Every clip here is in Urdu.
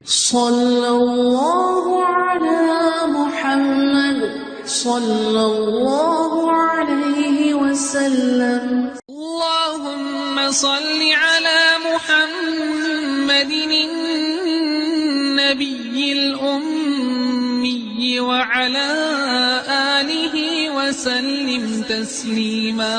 صلی اللہ علی محمد صلی اللہ علیہ وسلم. اللهم صل على محمد النبي الأمي وعلى آله وسلم تسليما.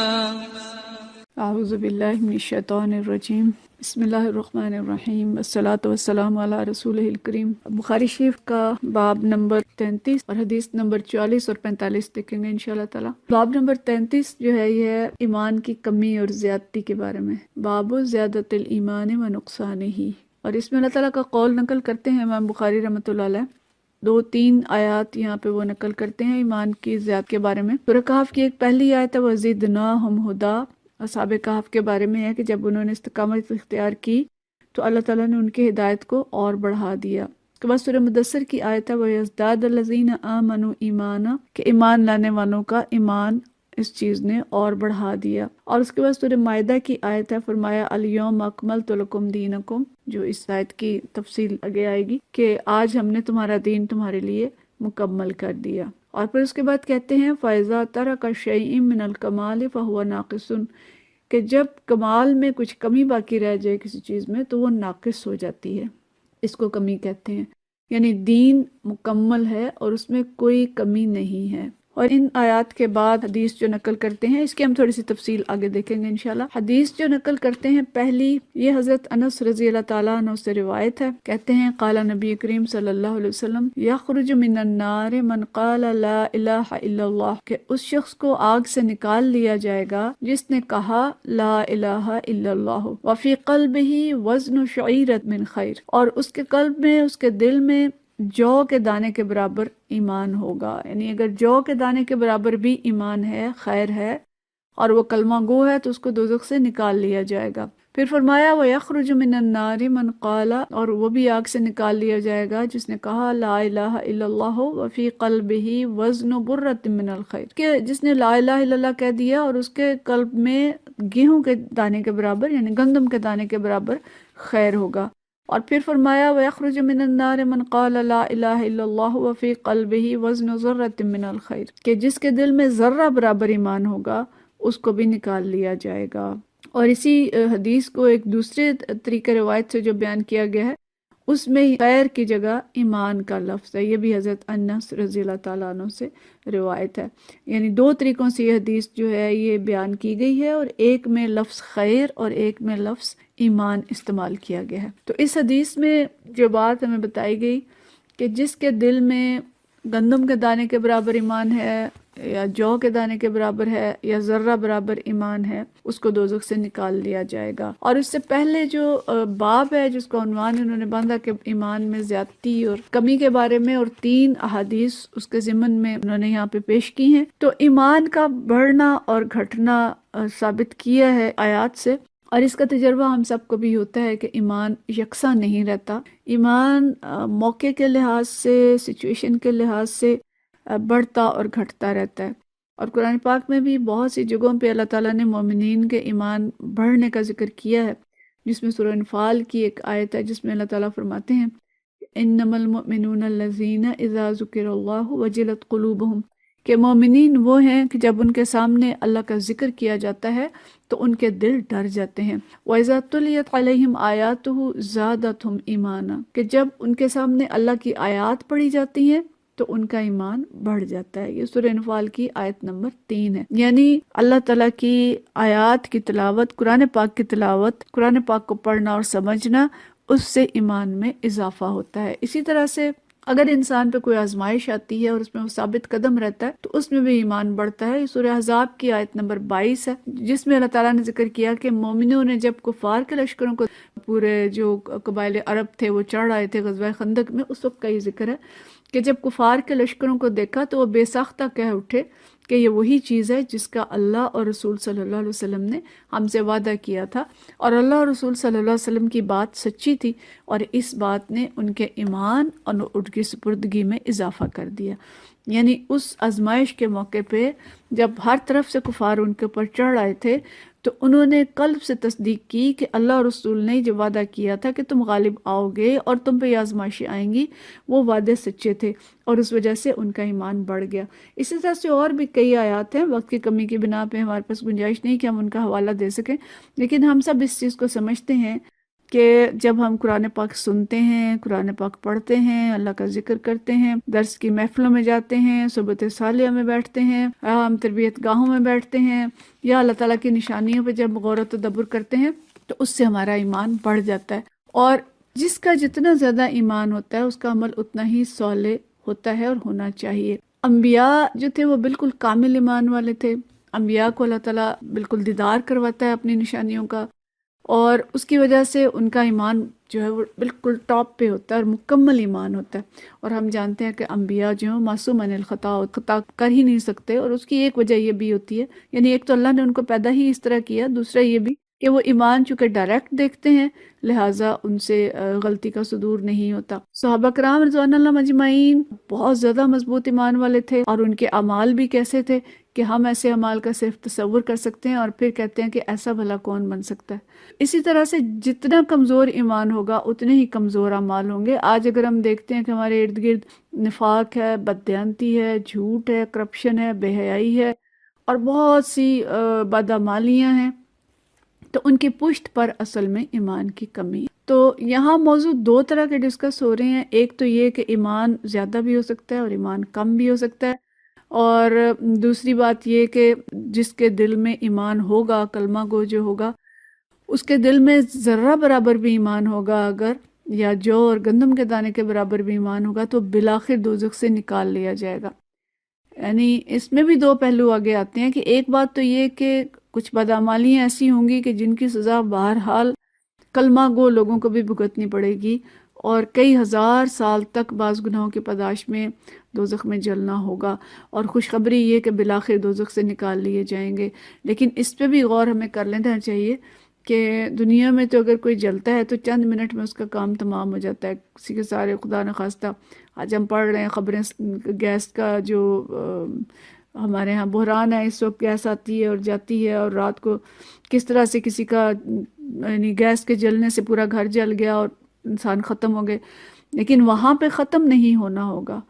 اعوذ باللہ من الشیطان الرجیم. بسم اللہ الرحمن الرحیم. الصلاۃ والسلام علی رسولہ الکریم. بخاری شریف کا باب نمبر 33 اور حدیث نمبر 44 اور 45 دیکھیں گے انشاءاللہ تعالی. باب نمبر 33 جو ہے یہ ہے ایمان کی کمی اور زیادتی کے بارے میں. باب زیادت الایمان و نقصانہ. اور اس میں اللہ تعالیٰ کا قول نقل کرتے ہیں امام بخاری رحمۃ اللہ علیہ. 2-3 آیات یہاں پہ وہ نقل کرتے ہیں ایمان کی زیادت کے بارے میں. سورہ کہف کی ایک پہلی آیت ہے وَزِدْنَاهُمْ هُدًى. اصحاب کہف کے بارے میں ہے کہ جب انہوں نے استقامت اختیار کی تو اللہ تعالیٰ نے ان کی ہدایت کو اور بڑھا دیا. اس کے بعد سورہ مدثر کی آیت ہے وَيَزْدَادَ الَّذِينَ آمَنُوا ایمانا، کہ ایمان لانے والوں کا ایمان اس چیز نے اور بڑھا دیا. اور اس کے بعد سورہ مائدہ کی آیت ہے فرمایا الیوم اکملت لکم دینکم، جو اس آیت کی تفصیل آگے آئے گی کہ آج ہم نے تمہارا دین تمہارے لیے مکمل کر دیا. اور پھر اس کے بعد کہتے ہیں فَإِذَا تَرَكَ شَيْءٍ مِّنَ الْكَمَالِ فَهُوَ نَاقِصٌ، کہ جب کمال میں کچھ کمی باقی رہ جائے کسی چیز میں تو وہ ناقص ہو جاتی ہے، اس کو کمی کہتے ہیں. یعنی دین مکمل ہے اور اس میں کوئی کمی نہیں ہے. اور ان آیات کے بعد حدیث جو نقل کرتے ہیں اس کی ہم تھوڑی سی تفصیل آگے دیکھیں گے انشاءاللہ. حدیث جو نقل کرتے ہیں پہلی یہ حضرت انس رضی اللہ تعالیٰ عنہ سے روایت ہے. کہتے ہیں قال نبی کریم صلی اللہ علیہ وسلم یخرج من النار من قال لا الہ الا اللہ، کہ اس شخص کو آگ سے نکال لیا جائے گا جس نے کہا لا الہ الا اللہ وفی قلبہ وزن شعیرۃ من خیر، اور اس کے قلب میں اس کے دل میں جو کے دانے کے برابر ایمان ہوگا. یعنی اگر جو کے دانے کے برابر بھی ایمان ہے، خیر ہے، اور وہ کلمہ گو ہے تو اس کو دوزخ سے نکال لیا جائے گا. پھر فرمایا وَيَخْرُجُ مِنَ النَّارِ مَنْ قَالَ، اور وہ بھی آگ سے نکال لیا جائے گا جس نے کہا لا الہ الا اللہ وفی قلبہ وزن برۃ من الخیر، کہ جس نے لا الہ الا اللہ کہہ دیا اور اس کے قلب میں گیہوں کے دانے کے برابر یعنی گندم کے دانے کے برابر خیر ہوگا. اور پھر فرمایا وَيَخْرُجُ مِنَ النَّارِ مَنْ قَالَ لَا إِلَهَ إِلَّا اللَّهُ وَفِي قَلْبِهِ وَزْنُ ذَرَّةٍ مِّنَ الْخَيْرِ، کہ جس کے دل میں ذرہ برابر ایمان ہوگا اس کو بھی نکال لیا جائے گا. اور اسی حدیث کو ایک دوسرے طریقہ روایت سے جو بیان کیا گیا ہے اس میں خیر کی جگہ ایمان کا لفظ ہے. یہ بھی حضرت انس رضی اللہ تعالیٰ عنہ سے روایت ہے. یعنی 2 طریقوں سے یہ حدیث جو ہے یہ بیان کی گئی ہے، اور ایک میں لفظ خیر اور ایک میں لفظ ایمان استعمال کیا گیا ہے. تو اس حدیث میں جو بات ہمیں بتائی گئی کہ جس کے دل میں گندم کے دانے کے برابر ایمان ہے یا جو کے دانے کے برابر ہے یا ذرہ برابر ایمان ہے اس کو دوزخ سے نکال لیا جائے گا. اور اس سے پہلے جو باب ہے جس کو عنوان انہوں نے باندھا کہ ایمان میں زیادتی اور کمی کے بارے میں، اور 3 احادیث اس کے ضمن میں انہوں نے یہاں پہ پیش کی ہیں. تو ایمان کا بڑھنا اور گھٹنا ثابت کیا ہے آیات سے، اور اس کا تجربہ ہم سب کو بھی ہوتا ہے کہ ایمان یکساں نہیں رہتا. ایمان موقع کے لحاظ سے، سچویشن کے لحاظ سے بڑھتا اور گھٹتا رہتا ہے. اور قرآن پاک میں بھی بہت سی جگہوں پہ اللہ تعالیٰ نے مومنین کے ایمان بڑھنے کا ذکر کیا ہے، جس میں سورہ انفال کی ایک آیت ہے جس میں اللہ تعالیٰ فرماتے ہیں انما المؤمنون الذین اذا ذکر اللہ وجلت قلوبہم، کہ مومنین وہ ہیں کہ جب ان کے سامنے اللہ کا ذکر کیا جاتا ہے تو ان کے دل ڈر جاتے ہیں. وَإِذَا تُلِيَتْ عَلَيْهِمْ آيَاتُهُ زَادَتْهُمْ ایمانا، کہ جب ان کے سامنے اللہ کی آیات پڑھی جاتی ہیں تو ان کا ایمان بڑھ جاتا ہے. یہ سورہ انفال کی آیت نمبر 3 ہے. یعنی اللہ تعالیٰ کی آیات کی تلاوت، قرآن پاک کی تلاوت، قرآن پاک کو پڑھنا اور سمجھنا، اس سے ایمان میں اضافہ ہوتا ہے. اسی طرح سے اگر انسان پہ کوئی آزمائش آتی ہے اور اس میں وہ ثابت قدم رہتا ہے تو اس میں بھی ایمان بڑھتا ہے. یہ سورہ احزاب کی آیت نمبر 22 ہے جس میں اللہ تعالیٰ نے ذکر کیا کہ مومنوں نے جب کفار کے لشکروں کو، پورے جو قبائل عرب تھے وہ چڑھ آئے تھے غزوہ خندق میں، اس وقت کا یہ ذکر ہے کہ جب کفار کے لشکروں کو دیکھا تو وہ بے ساختہ کہہ اٹھے کہ یہ وہی چیز ہے جس کا اللہ اور رسول صلی اللہ علیہ وسلم نے ہم سے وعدہ کیا تھا، اور اللہ اور رسول صلی اللہ علیہ وسلم کی بات سچی تھی، اور اس بات نے ان کے ایمان اور ان کی سپردگی میں اضافہ کر دیا. یعنی اس آزمائش کے موقع پہ جب ہر طرف سے کفار ان کے اوپر چڑھ آئے تھے تو انہوں نے قلب سے تصدیق کی کہ اللہ اور رسول نے جو وعدہ کیا تھا کہ تم غالب آؤ گے اور تم پہ یہ آزمائشیں آئیں گی، وہ وعدے سچے تھے، اور اس وجہ سے ان کا ایمان بڑھ گیا۔ اسی طرح سے اور بھی کئی آیات ہیں، وقت کی کمی کی بنا پہ ہمارے پاس گنجائش نہیں کہ ہم ان کا حوالہ دے سکیں، لیکن ہم سب اس چیز کو سمجھتے ہیں کہ جب ہم قرآن پاک سنتے ہیں، قرآن پاک پڑھتے ہیں، اللہ کا ذکر کرتے ہیں، درس کی محفلوں میں جاتے ہیں، صحبت صالحہ میں بیٹھتے ہیں، ہم تربیت گاہوں میں بیٹھتے ہیں، یا اللہ تعالیٰ کی نشانیوں پہ جب غور و تدبر کرتے ہیں، تو اس سے ہمارا ایمان بڑھ جاتا ہے۔ اور جس کا جتنا زیادہ ایمان ہوتا ہے اس کا عمل اتنا ہی صالح ہوتا ہے اور ہونا چاہیے۔ انبیاء جو تھے وہ بالکل کامل ایمان والے تھے، انبیاء کو اللہ تعالیٰ بالکل دیدار کرواتا ہے اپنی نشانیوں کا، اور اس کی وجہ سے ان کا ایمان جو ہے وہ بالکل ٹاپ پہ ہوتا ہے اور مکمل ایمان ہوتا ہے۔ اور ہم جانتے ہیں کہ انبیاء جو ہیں معصوم عن الخطا، خطا کر ہی نہیں سکتے، اور اس کی ایک وجہ یہ بھی ہوتی ہے، یعنی ایک تو اللہ نے ان کو پیدا ہی اس طرح کیا، دوسرا یہ بھی کہ وہ ایمان چونکہ ڈائریکٹ دیکھتے ہیں، لہٰذا ان سے غلطی کا صدور نہیں ہوتا۔ صحابہ کرام رضوان اللہ مجمعین بہت زیادہ مضبوط ایمان والے تھے، اور ان کے اعمال بھی کیسے تھے کہ ہم ایسے اعمال کا صرف تصور کر سکتے ہیں اور پھر کہتے ہیں کہ ایسا بھلا کون بن سکتا ہے۔ اسی طرح سے جتنا کمزور ایمان ہوگا اتنے ہی کمزور اعمال ہوں گے۔ آج اگر ہم دیکھتے ہیں کہ ہمارے ارد گرد نفاق ہے، بددیانتی ہے، جھوٹ ہے، کرپشن ہے، بے حیائی ہے، اور بہت سی بدعمالیاں ہیں، تو ان کی پشت پر اصل میں ایمان کی کمی ہے۔ تو یہاں موضوع دو طرح کے ڈسکس ہو رہے ہیں، ایک تو یہ کہ ایمان زیادہ بھی ہو سکتا ہے اور ایمان کم بھی ہو سکتا ہے، اور دوسری بات یہ کہ جس کے دل میں ایمان ہوگا، کلمہ گو جو ہوگا، اس کے دل میں ذرہ برابر بھی ایمان ہوگا اگر، یا جو اور گندم کے دانے کے برابر بھی ایمان ہوگا، تو بالآخر دوزخ سے نکال لیا جائے گا۔ یعنی اس میں بھی دو پہلو آگے آتے ہیں کہ ایک بات تو یہ کہ کچھ بدعمالیاں ایسی ہوں گی کہ جن کی سزا بہرحال کلمہ گو لوگوں کو بھی بھگتنی پڑے گی، اور کئی ہزار سال تک بعض گناہوں کی پاداش میں دوزخ میں جلنا ہوگا، اور خوشخبری یہ کہ بالآخر دوزخ سے نکال لیے جائیں گے۔ لیکن اس پہ بھی غور ہمیں کر لینا چاہیے کہ دنیا میں تو اگر کوئی جلتا ہے تو چند منٹ میں اس کا کام تمام ہو جاتا ہے، کسی کے سارے خدا نخواستہ آج ہم پڑھ رہے ہیں خبریں، گیس کا جو ہمارے ہاں بحران ہے، اس وقت گیس آتی ہے اور جاتی ہے، اور رات کو کس طرح سے کسی کا یعنی گیس کے جلنے سے پورا گھر جل گیا اور انسان ختم ہو گئے، لیکن وہاں پہ ختم نہیں ہونا ہوگا،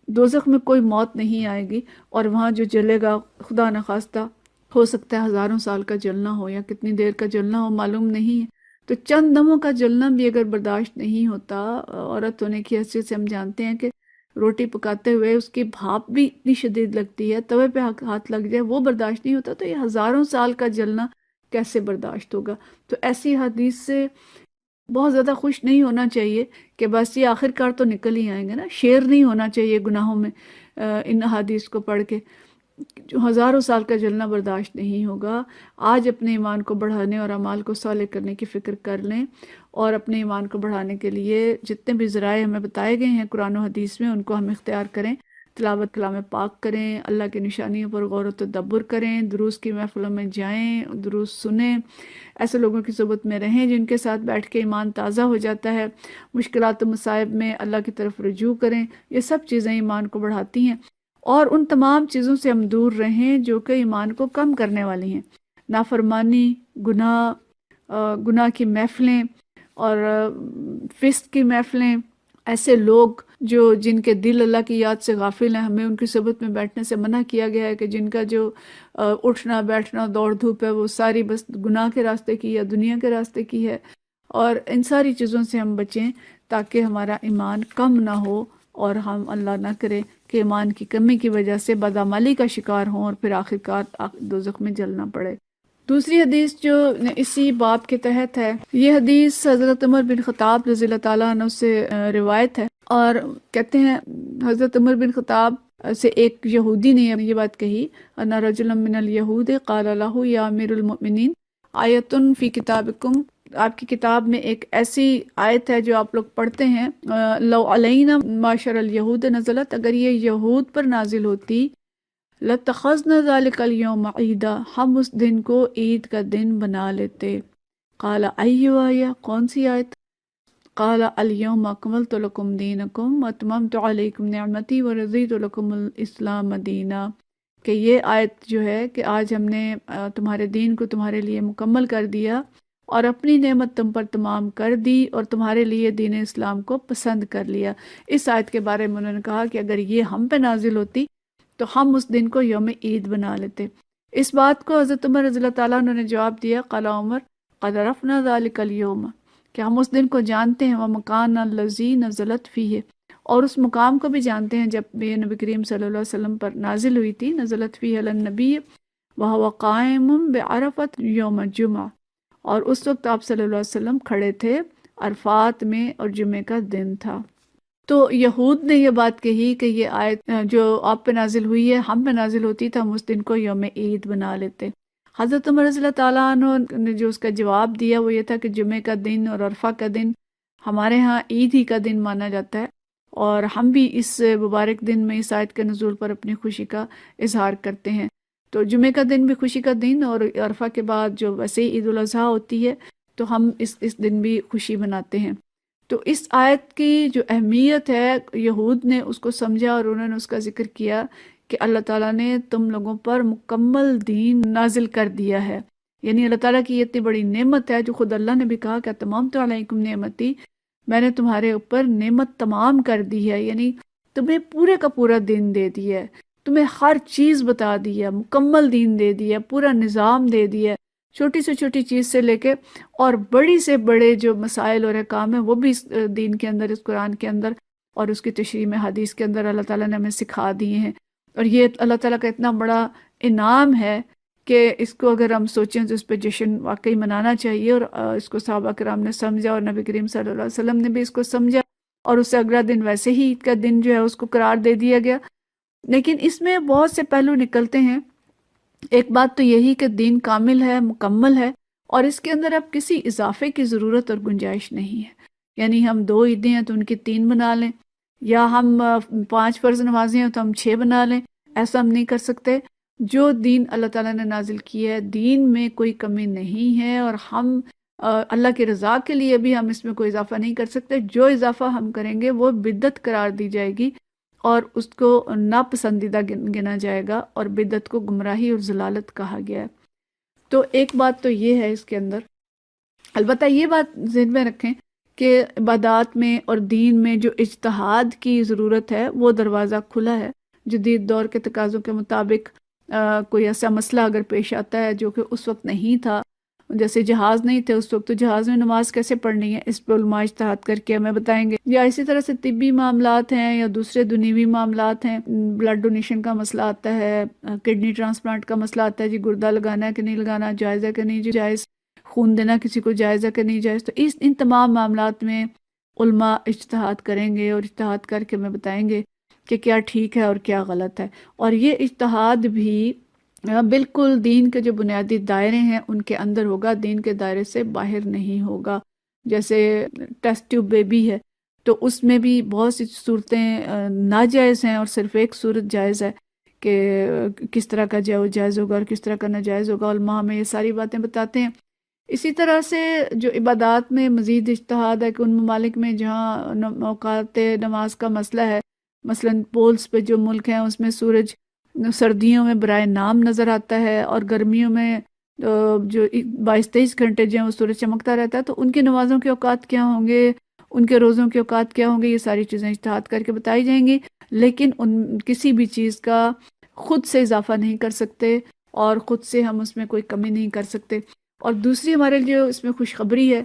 دوزخ میں کوئی موت نہیں آئے گی، اور وہاں جو جلے گا خدا نخواستہ ہو سکتا ہے ہزاروں سال کا جلنا ہو یا کتنی دیر کا جلنا ہو، معلوم نہیں ہے۔ تو چند دموں کا جلنا بھی اگر برداشت نہیں ہوتا، عورت ہونے کی حیثیت سے ہم جانتے ہیں کہ روٹی پکاتے ہوئے اس کی بھاپ بھی اتنی شدید لگتی ہے، توے پہ ہاتھ لگ جائے وہ برداشت نہیں ہوتا، تو یہ ہزاروں سال کا جلنا کیسے برداشت ہوگا؟ تو ایسی حدیث سے بہت زیادہ خوش نہیں ہونا چاہیے کہ بس یہ آخر کار تو نکل ہی آئیں گے نا، شیر نہیں ہونا چاہیے گناہوں میں ان حدیث کو پڑھ کے، جو ہزاروں سال کا جلنا برداشت نہیں ہوگا۔ آج اپنے ایمان کو بڑھانے اور اعمال کو صالح کرنے کی فکر کر لیں، اور اپنے ایمان کو بڑھانے کے لیے جتنے بھی ذرائع ہمیں بتائے گئے ہیں قرآن و حدیث میں ان کو ہم اختیار کریں، تلاوت کلام پاک کریں، اللہ کی نشانیوں پر غور و تدبر کریں، دروس کی محفلوں میں جائیں، دروس سنیں، ایسے لوگوں کی صحبت میں رہیں جن کے ساتھ بیٹھ کے ایمان تازہ ہو جاتا ہے، مشکلات و مصائب میں اللہ کی طرف رجوع کریں، یہ سب چیزیں ایمان کو بڑھاتی ہیں۔ اور ان تمام چیزوں سے ہم دور رہیں جو کہ ایمان کو کم کرنے والی ہیں، نافرمانی، گناہ کی محفلیں اور فسق کی محفلیں، ایسے لوگ جن کے دل اللہ کی یاد سے غافل ہیں، ہمیں ان کی صحبت میں بیٹھنے سے منع کیا گیا ہے کہ جن کا جو اٹھنا بیٹھنا دوڑ دھوپ ہے وہ ساری بس گناہ کے راستے کی یا دنیا کے راستے کی ہے، اور ان ساری چیزوں سے ہم بچیں تاکہ ہمارا ایمان کم نہ ہو، اور ہم اللہ نہ کرے کہ ایمان کی کمی کی وجہ سے بدعمالی کا شکار ہوں اور پھر آخرکار دوزخ میں جلنا پڑے۔ دوسری حدیث جو اسی باب کے تحت ہے، یہ حدیث حضرت عمر بن خطاب رضی اللہ تعالیٰ عنہ سے روایت ہے، اور کہتے ہیں حضرت عمر بن خطاب سے ایک یہودی نے یہ بات کہی، ان رجلا من الیہود قال له یا امیر المؤمنین آیت فی کتابکم، آپ کی کتاب میں ایک ایسی آیت ہے جو آپ لوگ پڑھتے ہیں، لو علینا معاشر الیہود نزلت، اگر یہ یہود پر نازل ہوتی، لَتَّخَذْنَا ذَلِكَ الْيَوْمَ عِيدًا، ہم اس دن کو عید کا دن بنا لیتے۔ قال ایو آیہ، کون سی آیت؟ قال اليوم اکملت لکم دینکم واتممت علیکم نعمتی ورضیت لکم الاسلام دینا، کہ یہ آیت جو ہے کہ آج ہم نے تمہارے دین کو تمہارے لیے مکمل کر دیا اور اپنی نعمت تم پر تمام کر دی اور تمہارے لیے دین اسلام کو پسند کر لیا۔ اس آیت کے بارے میں انہوں نے کہا کہ اگر یہ ہم پہ نازل ہوتی تو ہم اس دن کو یوم عید بنا لیتے۔ اس بات کو حضرت عمر رضی اللہ تعالیٰ عنہ نے جواب دیا، قال عمر قد عرفنا ذلک اليوم، کہ ہم اس دن کو جانتے ہیں، ومکان الذی نزلت فیہ، اور اس مقام کو بھی جانتے ہیں جب یہ نبی کریم صلی اللہ علیہ وسلم پر نازل ہوئی تھی، نزلت فیہ علی النبی وہو قائم بعرفۃ یوم الجمعہ، اور اس وقت آپ صلی اللہ علیہ وسلم کھڑے تھے عرفات میں اور جمعے کا دن تھا۔ تو یہود نے یہ بات کہی کہ یہ آیت جو آپ پہ نازل ہوئی ہے ہم پہ نازل ہوتی تو ہم اس دن کو یوم عید بنا لیتے۔ حضرت عمر رضی اللہ تعالیٰ عنہ نے جو اس کا جواب دیا وہ یہ تھا کہ جمعے کا دن اور عرفہ کا دن ہمارے ہاں عید ہی کا دن مانا جاتا ہے، اور ہم بھی اس مبارک دن میں اس آیت کے نزول پر اپنی خوشی کا اظہار کرتے ہیں۔ تو جمعے کا دن بھی خوشی کا دن، اور عرفہ کے بعد جو ویسے ہی عید الاضحیٰ ہوتی ہے تو ہم اس دن بھی خوشی مناتے ہیں۔ تو اس آیت کی جو اہمیت ہے یہود نے اس کو سمجھا اور انہوں نے اس کا ذکر کیا کہ اللہ تعالیٰ نے تم لوگوں پر مکمل دین نازل کر دیا ہے، یعنی اللہ تعالیٰ کی یہ اتنی بڑی نعمت ہے جو خود اللہ نے بھی کہا کہ تمامت علیکم نعمتی، میں نے تمہارے اوپر نعمت تمام کر دی ہے، یعنی تمہیں پورے کا پورا دین دے دیا ہے، تمہیں ہر چیز بتا دی ہے، مکمل دین دے دیا، پورا نظام دے دیا، چھوٹی سے چھوٹی چیز سے لے کے اور بڑی سے بڑے جو مسائل اور احکام ہیں وہ بھی اس دین کے اندر، اس قرآن کے اندر اور اس کی تشریح میں حدیث کے اندر اللہ تعالیٰ نے ہمیں سکھا دیے ہیں۔ اور یہ اللہ تعالیٰ کا اتنا بڑا انعام ہے کہ اس کو اگر ہم سوچیں تو اس پہ جشن واقعی منانا چاہیے، اور اس کو صحابہ کرام نے سمجھا اور نبی کریم صلی اللہ علیہ وسلم نے بھی اس کو سمجھا، اور اس سے اگلا دن ویسے ہی عید کا دن جو ہے اس کو قرار دے دیا گیا۔ لیکن اس میں بہت سے پہلو نکلتے ہیں۔ ایک بات تو یہی کہ دین کامل ہے، مکمل ہے، اور اس کے اندر اب کسی اضافے کی ضرورت اور گنجائش نہیں ہے، یعنی ہم 2 عیدیں ہیں تو ان کی 3 بنا لیں، یا ہم 5 فرض نمازیں ہیں تو ہم 6 بنا لیں، ایسا ہم نہیں کر سکتے۔ جو دین اللہ تعالیٰ نے نازل کیا ہے دین میں کوئی کمی نہیں ہے، اور ہم اللہ کی رضا کے لیے بھی ہم اس میں کوئی اضافہ نہیں کر سکتے۔ جو اضافہ ہم کریں گے وہ بدعت قرار دی جائے گی اور اس کو ناپسندیدہ گنا جائے گا، اور بدعت کو گمراہی اور ضلالت کہا گیا ہے۔ تو ایک بات تو یہ ہے اس کے اندر، البتہ یہ بات ذہن میں رکھیں کہ عبادات میں اور دین میں جو اجتہاد کی ضرورت ہے وہ دروازہ کھلا ہے۔ جدید دور کے تقاضوں کے مطابق کوئی ایسا مسئلہ اگر پیش آتا ہے جو کہ اس وقت نہیں تھا، جیسے جہاز نہیں تھے اس وقت، تو جہاز میں نماز کیسے پڑھنی ہے، اس پہ علماء اجتہاد کر کے ہمیں بتائیں گے۔ یا اسی طرح سے طبی معاملات ہیں یا دوسرے دنیوی معاملات ہیں، بلڈ ڈونیشن کا مسئلہ آتا ہے، کڈنی ٹرانسپلانٹ کا مسئلہ آتا ہے، جی گردہ لگانا ہے کہ نہیں لگانا، جائز ہے کہ نہیں جائز، خون دینا کسی کو جائز ہے کہ نہیں جائز۔ تو ان تمام معاملات میں علماء اجتہاد کریں گے اور اجتہاد کر کے ہمیں بتائیں گے کہ کیا ٹھیک ہے اور کیا غلط ہے، اور یہ اجتہاد بھی بالکل دین کے جو بنیادی دائرے ہیں ان کے اندر ہوگا، دین کے دائرے سے باہر نہیں ہوگا۔ جیسے ٹیسٹ ٹیوب بیبی ہے تو اس میں بھی بہت سی صورتیں ناجائز ہیں اور صرف ایک صورت جائز ہے کہ کس طرح کا جائز ہوگا اور کس طرح کا ناجائز ہوگا، علماء ہمیں یہ ساری باتیں بتاتے ہیں۔ اسی طرح سے جو عبادات میں مزید اجتہاد ہے کہ ان ممالک میں جہاں اوقات نماز کا مسئلہ ہے، مثلا پولز پہ جو ملک ہیں اس میں سورج سردیوں میں برائے نام نظر آتا ہے اور گرمیوں میں جو 22-23 گھنٹے جو ہیں وہ سورج چمکتا رہتا ہے، تو ان کی نمازوں کے اوقات کیا ہوں گے، ان کے روزوں کے اوقات کیا ہوں گے، یہ ساری چیزیں اجتہاد کر کے بتائی جائیں گی۔ لیکن کسی بھی چیز کا خود سے اضافہ نہیں کر سکتے اور خود سے ہم اس میں کوئی کمی نہیں کر سکتے۔ اور دوسری ہمارے لیے اس میں خوشخبری ہے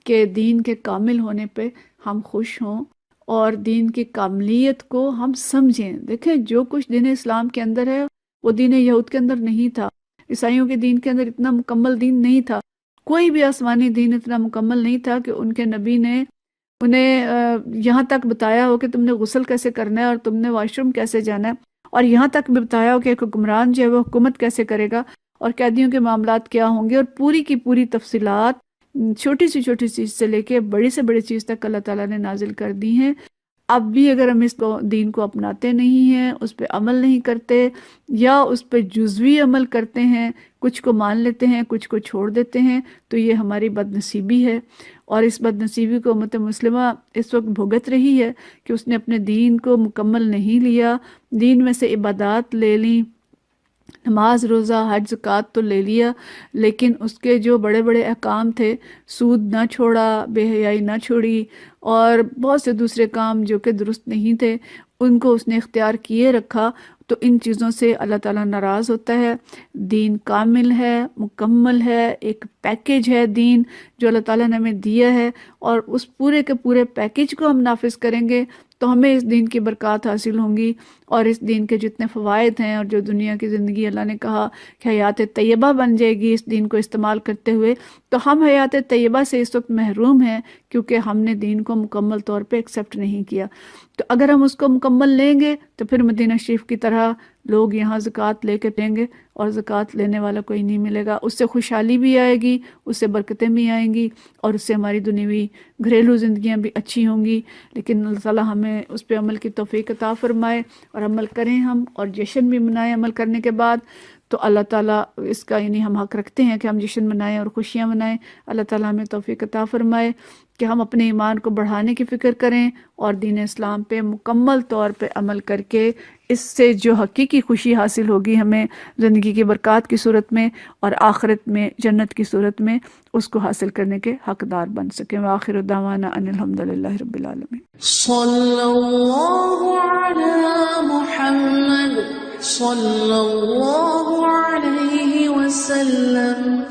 کہ دین کے کامل ہونے پہ ہم خوش ہوں اور دین کی کاملیت کو ہم سمجھیں۔ دیکھیں جو کچھ دین اسلام کے اندر ہے وہ دین یہود کے اندر نہیں تھا، عیسائیوں کے دین کے اندر اتنا مکمل دین نہیں تھا، کوئی بھی آسمانی دین اتنا مکمل نہیں تھا کہ ان کے نبی نے انہیں یہاں تک بتایا ہو کہ تم نے غسل کیسے کرنا ہے اور تم نے واش روم کیسے جانا ہے، اور یہاں تک بھی بتایا ہو کہ ایک حکمران جو ہے وہ حکومت کیسے کرے گا اور قیدیوں کے معاملات کیا ہوں گے، اور پوری کی پوری تفصیلات چھوٹی سی چیز سے لے کے بڑی سے بڑی چیز تک اللہ تعالیٰ نے نازل کر دی ہیں۔ اب بھی اگر ہم اس کو دین کو اپناتے نہیں ہیں، اس پہ عمل نہیں کرتے یا اس پہ جزوی عمل کرتے ہیں، کچھ کو مان لیتے ہیں کچھ کو چھوڑ دیتے ہیں، تو یہ ہماری بد نصیبی ہے، اور اس بد نصیبی کو امت مسلمہ اس وقت بھگت رہی ہے کہ اس نے اپنے دین کو مکمل نہیں لیا، دین میں سے عبادات لے لیں نماز روزہ حج زکوٰۃ تو لے لیا، لیکن اس کے جو بڑے بڑے احکام تھے، سود نہ چھوڑا، بے حیائی نہ چھوڑی، اور بہت سے دوسرے کام جو کہ درست نہیں تھے ان کو اس نے اختیار کیے رکھا، تو ان چیزوں سے اللہ تعالیٰ ناراض ہوتا ہے۔ دین کامل ہے، مکمل ہے، ایک پیکیج ہے دین جو اللہ تعالیٰ نے ہمیں دیا ہے، اور اس پورے کے پورے پیکیج کو ہم نافذ کریں گے تو ہمیں اس دین کی برکات حاصل ہوں گی، اور اس دین کے جتنے فوائد ہیں اور جو دنیا کی زندگی اللہ نے کہا کہ حیات طیبہ بن جائے گی اس دین کو استعمال کرتے ہوئے، تو ہم حیات طیبہ سے اس وقت محروم ہیں کیونکہ ہم نے دین کو مکمل طور پہ ایکسیپٹ نہیں کیا۔ تو اگر ہم اس کو مکمل لیں گے تو پھر مدینہ شریف کی طرح لوگ یہاں زکوٰۃ لے کے دیں گے، اور زکوٰۃ لینے والا کوئی نہیں ملے گا۔ اس سے خوشحالی بھی آئے گی، اس سے برکتیں بھی آئیں گی، اور اس سے ہماری دنیاوی گھریلو زندگیاں بھی اچھی ہوں گی۔ لیکن اللہ تعالیٰ ہمیں اس پہ عمل کی توفیق عطا فرمائے، اور عمل کریں ہم، اور جشن بھی منائیں عمل کرنے کے بعد۔ تو اللہ تعالیٰ اس کا یعنی ہم حق رکھتے ہیں کہ ہم جشن منائیں اور خوشیاں منائیں۔ اللہ تعالیٰ ہمیں توفیق عطا فرمائے کہ ہم اپنے ایمان کو بڑھانے کی فکر کریں اور دین اسلام پہ مکمل طور پہ عمل کر کے اس سے جو حقیقی خوشی حاصل ہوگی ہمیں زندگی کی برکات کی صورت میں اور آخرت میں جنت کی صورت میں، اس کو حاصل کرنے کے حقدار بن سکیں۔ وآخر دعوانا ان الحمدللہ رب العالمین۔ صلی اللہ علی محمد صلی اللہ علیہ وسلم۔